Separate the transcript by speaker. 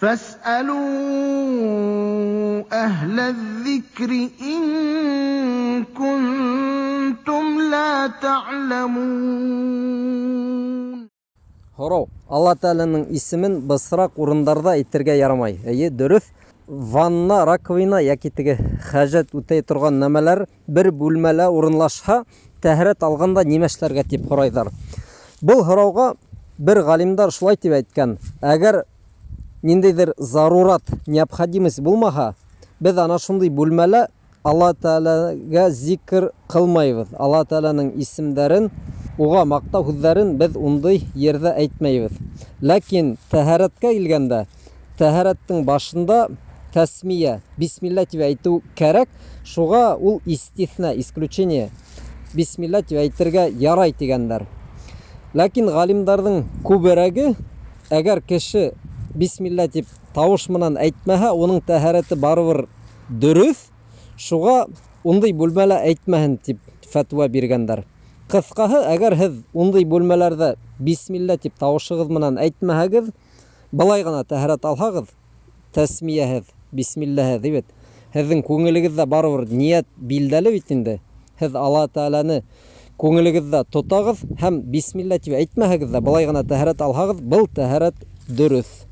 Speaker 1: فاسألوا أهل الذكر إن كنتم لا تعلمون.
Speaker 2: Хорау, Алла Тәаланың исемен бысырақ урындарда әйтергә ярамай. Дөрес, ванна, раковина яки теге хәҗәт үтәй торган нәмәләр бер бүлмәлә урынлашһа, тәһарәт алганда нимә эшләргә дип һорайҙар. Был һорауга бер галимдар шулай дип әйткән: әгәр ниндәйҙер зарурат, необходимость булмаһа, без ана шундый бүлмәлә Алла Тәаләгә зикр кылмайбыз. Алла Тәаланың исемдәрен, уға мактау һүҙҙәрен без ундай ерҙә әйтмәйбез. Ләкин тәһарәткә килгәндә, тәһарәттең башында тәсмия, бисмилла дип әйтү кәрәк. Шуға ул истисна, исключение. Бисмилла дип әйтергә ярай дигәндәр. Ләкин галимдарның күберәге, әгәр кеше бисмилла дип тауыш менән әйтмәһә, уның тәһарәте барыбер дөрес. Шуға ундай бүлмәлә әйтмәһен дип фәтва биргәндәр. Кыскаһы, әгәр һеҙ ундай бүлмәләрҙә бисмилла дип тауышығыҙ менән әйтмәһәгеҙ, былай ғына тәһарәт алһағыҙ, тәсмияһеҙ, бисмиллаһеҙ, бит. Һеҙҙең күңелегеҙҙә барыбер ниәт билдәле бит инде. Һеҙ Алла Тәаләне күңелегеҙҙә тотағыҙ һәм бисмилла дип әйтмәһәгеҙ ҙә, былай ғына тәһарәт алһағыҙ, был тәһарәт дөрөҫ.